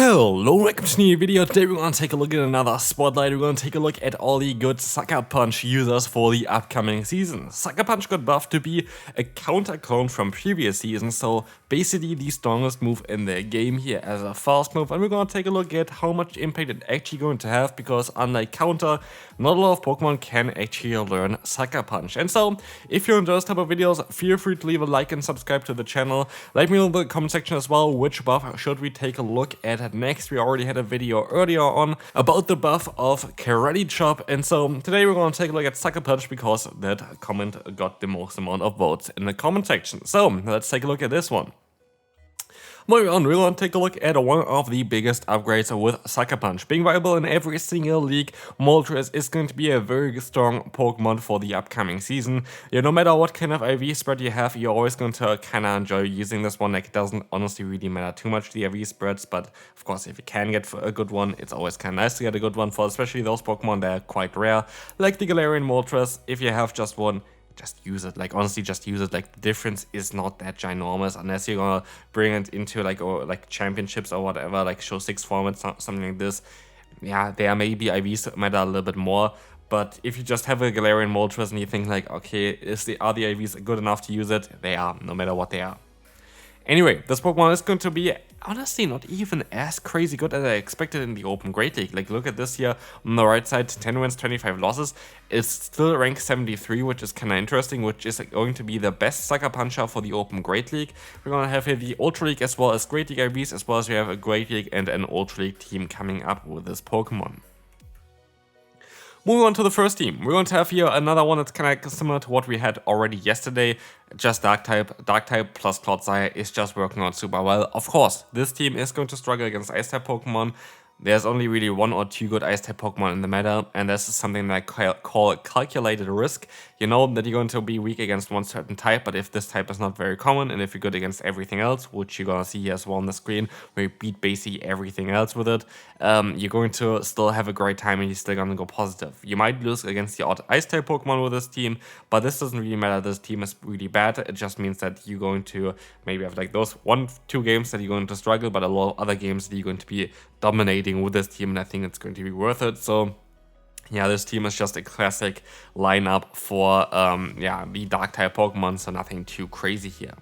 Hello, welcome to a new video. Today we're going to take a look at another spotlight. We're going to take a look at all the good Sucker Punch users for the upcoming season. Sucker Punch got buffed to be a counter clone from previous seasons, so basically the strongest move in the game here as a fast move. And we're going to take a look at how much impact it's actually going to have, because unlike counter, not a lot of Pokemon can actually learn Sucker Punch. And so, if you enjoy this type of videos, feel free to leave a like and subscribe to the channel. Let me know in the comment section as well which buff should we take a look at next. We already had a video earlier on about the buff of Karate Chop, and so today we're going to take a look at Sucker Punch because that comment got the most amount of votes in the comment section. So let's take a look at this one. Moving on, we're going to take a look at one of the biggest upgrades with Sucker Punch. Being viable in every single league, Moltres is going to be a very strong Pokemon for the upcoming season. Yeah, no matter what kind of IV spread you have, you're always going to kind of enjoy using this one. Like, it doesn't honestly really matter too much, the IV spreads, but of course, if you can get a good one, it's always kind of nice to get a good one for especially those Pokemon that are quite rare, like the Galarian Moltres. If you have just one, just use it. Like, honestly, just use it. Like, the difference is not that ginormous unless you're gonna bring it into like championships or whatever, like show 6 formats, something like this. Yeah, there may be IVs matter a little bit more, but if you just have a Galarian Moltres and you think like, okay, are the IVs good enough to use it? They are, no matter what they are. Anyway, this Pokemon is going to be honestly not even as crazy good as I expected in the Open Great League. Like, look at this here on the right side, 10 wins, 25 losses. It's still ranked 73, which is kind of interesting, which is going to be the best Sucker Puncher for the Open Great League. We're going to have here the Ultra League as well as Great League IVs, as well as we have a Great League and an Ultra League team coming up with this Pokemon. Moving on to the first team, we're going to have here another one that's kind of similar to what we had already yesterday, just Dark type. Dark type plus Clodsire is just working out super well. Of course, this team is going to struggle against Ice type Pokemon. There's only really 1 or 2 good Ice type Pokemon in the meta, and this is something that I call calculated risk. You know that you're going to be weak against one certain type, but if this type is not very common, and if you're good against everything else, which you're gonna see here as well on the screen, where you beat basically everything else with it, you're going to still have a great time and you're still gonna go positive. You might lose against the odd Ice type Pokemon with this team, but this doesn't really matter. This team is really bad. It just means that you're going to maybe have like those 1-2 games that you're going to struggle, but a lot of other games that you're going to be dominating with this team, and I think it's going to be worth it. So yeah, this team is just a classic lineup for the Dark type Pokemon, so nothing too crazy here.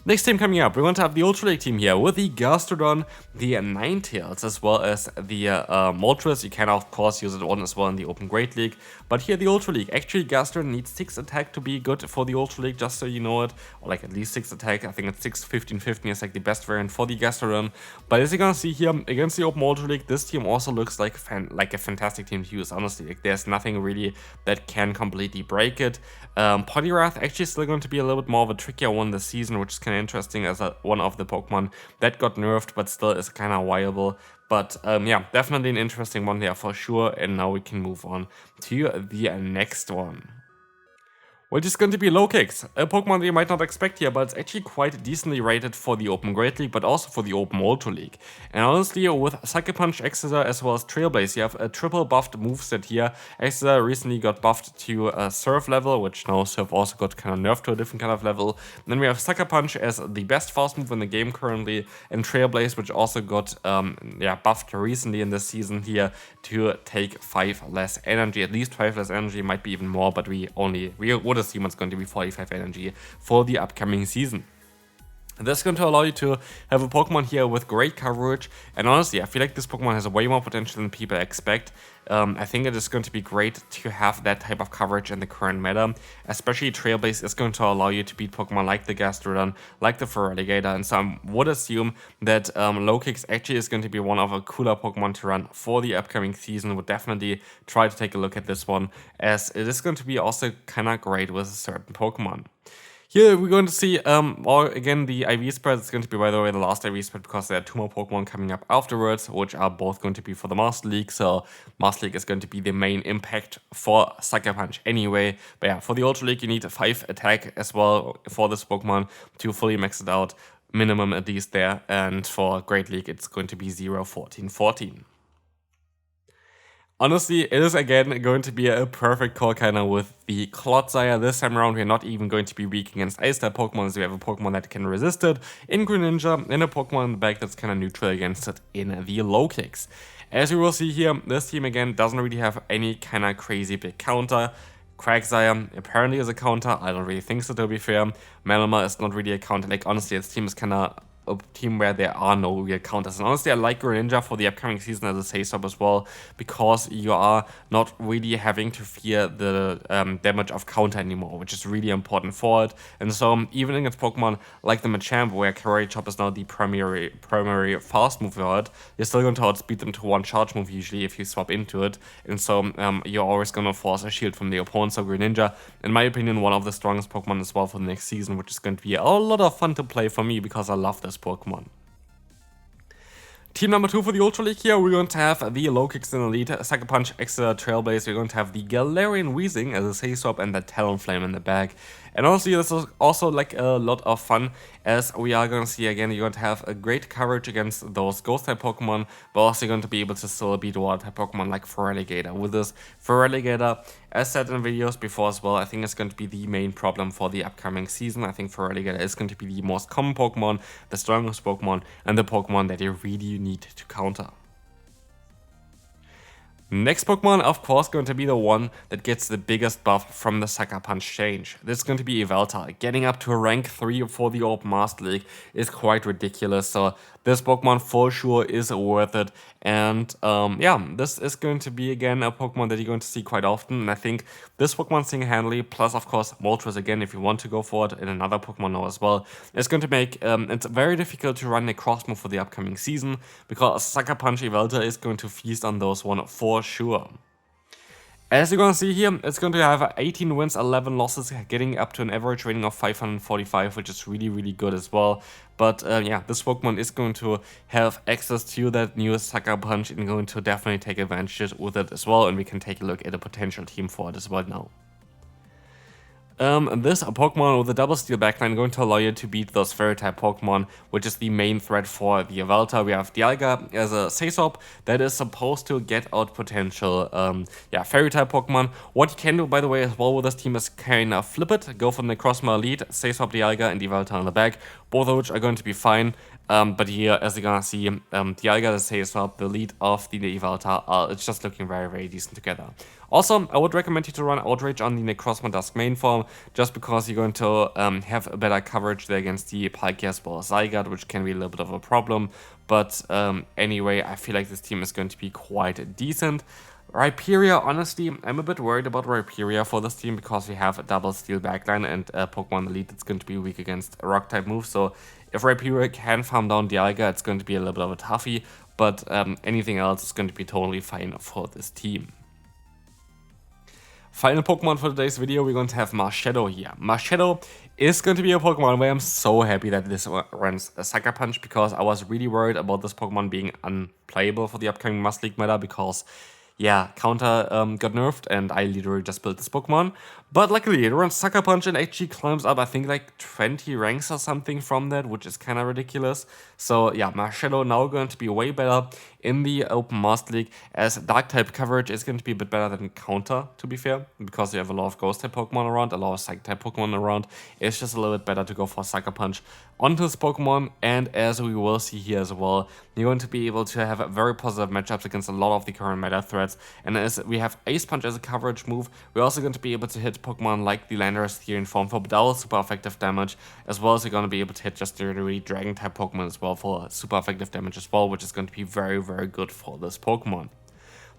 Next team coming up, we're going to have the Ultra League team here with the Gastrodon, the Ninetales, as well as the Moltres. You can, of course, use it on as well in the Open Great League. But here, the Ultra League, actually, Gastrodon needs 6 attack to be good for the Ultra League, just so you know it. Or like at least 6 attack. I think it's 6, 15, 15 is like the best variant for the Gastrodon. But as you're going to see here, against the Open Ultra League, this team also looks like a fantastic team to use, honestly. Like, there's nothing really that can completely break it. Poliwrath actually still going to be a little bit more of a trickier one this season, which is kind of interesting as one of the Pokemon that got nerfed but still is kind of viable. But yeah, definitely an interesting one there for sure. And now we can move on to the next one, which is going to be Lokix, a Pokemon that you might not expect here, but it's actually quite decently rated for the Open Great League, but also for the Open Ultra League. And honestly, with Sucker Punch, Exeter, as well as Trailblaze, you have a triple buffed moveset here. Exeter recently got buffed to Surf level, which now Surf also got kind of nerfed to a different kind of level. And then we have Sucker Punch as the best fast move in the game currently, and Trailblaze, which also got buffed recently in this season here to take 5 less energy, at least 5 less energy, might be even more, but we would assume it's going to be 45 energy for the upcoming season. This is going to allow you to have a Pokemon here with great coverage, and honestly, I feel like this Pokemon has way more potential than people expect. I think it is going to be great to have that type of coverage in the current meta, especially Trailblaze is going to allow you to beat Pokemon like the Gastrodon, like the Feraligatr, and so I would assume that Lokix actually is going to be one of a cooler Pokemon to run for the upcoming season. Would definitely try to take a look at this one, as it is going to be also kind of great with a certain Pokemon. Here we're going to see, again, the IV spread. It's going to be, by the way, the last IV spread, because there are 2 more Pokemon coming up afterwards, which are both going to be for the Master League. So Master League is going to be the main impact for Sucker Punch anyway. But yeah, for the Ultra League, you need a 5 attack as well for this Pokemon to fully max it out, minimum at least there. And for Great League, it's going to be 0, 14, 14. Honestly, it is again going to be a perfect call kind of with the Clodsire. This time around, we're not even going to be weak against Ice-type Pokemon, so we have a Pokemon that can resist it in Greninja, and a Pokemon in the back that's kind of neutral against it in the Lokix. As you will see here, this team again doesn't really have any kind of crazy big counter. Quagsire apparently is a counter. I don't really think so, to be fair. Meloma is not really a counter. Like, honestly, this team is kind of a team where there are no real counters. And honestly, I like Greninja for the upcoming season as a say-stop as well, because you are not really having to fear the damage of counter anymore, which is really important for it. And so, even against Pokemon like the Machamp, where Karate Chop is now the primary fast move for it, you're still going to outspeed them to one charge move usually if you swap into it. And so, you're always going to force a shield from the opponent. So Greninja, in my opinion, one of the strongest Pokemon as well for the next season, which is going to be a lot of fun to play for me because I love this Pokemon. Team number 2 for the Ultra League here, we're going to have the Lokix in the lead, Sucker Punch, Exeter, Trailblaze. We're going to have the Galarian Weezing as a say-swap and the Talonflame in the bag. And honestly, this is also like a lot of fun, as we are going to see again, you're going to have a great coverage against those Ghost-type Pokemon, but also going to be able to still beat Water-type Pokemon like Feraligatr. With this Feraligatr, as said in videos before as well, I think it's going to be the main problem for the upcoming season. I think Feraligatr is going to be the most common Pokemon, the strongest Pokemon, and the Pokemon that you really need to counter. Next Pokemon, of course, going to be the one that gets the biggest buff from the Sucker Punch change. This is going to be Yveltal. Getting up to a rank 3 for the Open Master League is quite ridiculous, so this Pokemon for sure is worth it. And yeah, this is going to be again a Pokemon that you're going to see quite often. And I think this Pokemon single-handedly, plus of course Moltres again, if you want to go for it in another Pokemon now as well, is going to make it very difficult to run a cross move for the upcoming season, because Sucker Punch Yveltal is going to feast on those one for sure. As you're going to see here, it's going to have 18 wins, 11 losses, getting up to an average rating of 545, which is really good as well. But yeah, this Pokemon is going to have access to that new Sucker Punch and going to definitely take advantage with it as well. And we can take a look at a potential team for it as well now. This Pokemon with a double steel backline going to allow you to beat those fairy-type Pokemon, which is the main threat for the Yveltal. We have Dialga as a say-swap that is supposed to get out potential fairy-type Pokemon. What you can do, by the way, as well with this team is kind of flip it, go for the Necrozma lead, say-swap Dialga and Yveltal in the back, both of which are going to be fine. But here, as you're gonna see, Dialga, the say-swap, the lead of the Yveltal, it's just looking very decent together. Also, I would recommend you to run Outrage on the Necrozma Dusk main form, just because you're going to have a better coverage there against the Palkia as well as Zygarde, which can be a little bit of a problem. But anyway, I feel like this team is going to be quite decent. Rhyperior, honestly, I'm a bit worried about Rhyperior for this team, because we have a double steel backline and Pokemon Elite that's going to be weak against rock-type moves. So if Rhyperior can farm down Dialga, it's going to be a little bit of a toughie, but anything else is going to be totally fine for this team. Final Pokemon for today's video, we're going to have Marshadow here. Marshadow is going to be a Pokemon where I'm so happy that this runs a Sucker Punch, because I was really worried about this Pokemon being unplayable for the upcoming Master League meta, because yeah, counter got nerfed and I literally just built this Pokemon. But luckily it runs Sucker Punch and actually climbs up, I think, like 20 ranks or something from that, which is kind of ridiculous. So yeah, Marshadow now going to be way better in the Open Master League, as Dark-type coverage is going to be a bit better than Counter, to be fair, because you have a lot of Ghost-type Pokemon around, a lot of Psychic-type Pokemon around. It's just a little bit better to go for Sucker Punch onto this Pokemon, and as we will see here as well, you're going to be able to have very positive matchups against a lot of the current meta threats. And as we have Ace Punch as a coverage move, we're also going to be able to hit Pokemon like the Landorus here in form for double super effective damage, as well as you're going to be able to hit just literally Dragon-type Pokemon as well for super effective damage as well, which is going to be very good for this Pokemon.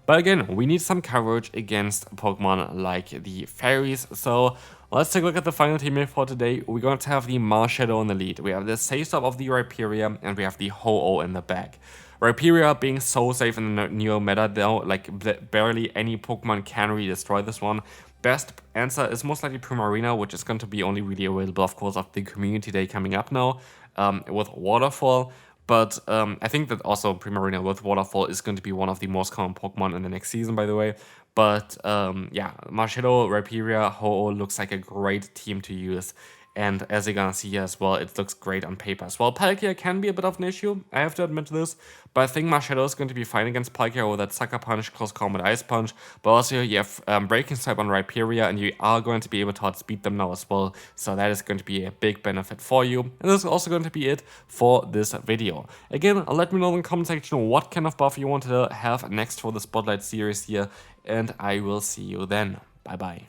But again, we need some coverage against Pokemon like the Fairies, so let's take a look at the final team here for today. We're going to have the Marshadow in the lead, we have the say-stop of the Rhyperior, and we have the Ho-Oh in the back. Rhyperior being so safe in the new meta though, like barely any Pokemon can really destroy this one. Best answer is most likely Primarina, which is going to be only really available, of course, of the Community Day coming up now with Waterfall. But I think that also Primarina with Waterfall is going to be one of the most common Pokemon in the next season, by the way. But yeah, Marshadow, Rhyperior, Ho-Oh looks like a great team to use And as you're gonna see here as well, it looks great on paper as well. Palkia can be a bit of an issue, I have to admit this, but I think Marshadow is going to be fine against Palkia with that Sucker Punch, Close Combat Ice Punch, but also you have Breaking Swipe on Rhyperior, and you are going to be able to outspeed them now as well, so that is going to be a big benefit for you. And this is also going to be it for this video. Again, let me know in the comment section what kind of buff you want to have next for the Spotlight series here, and I will see you then. Bye bye.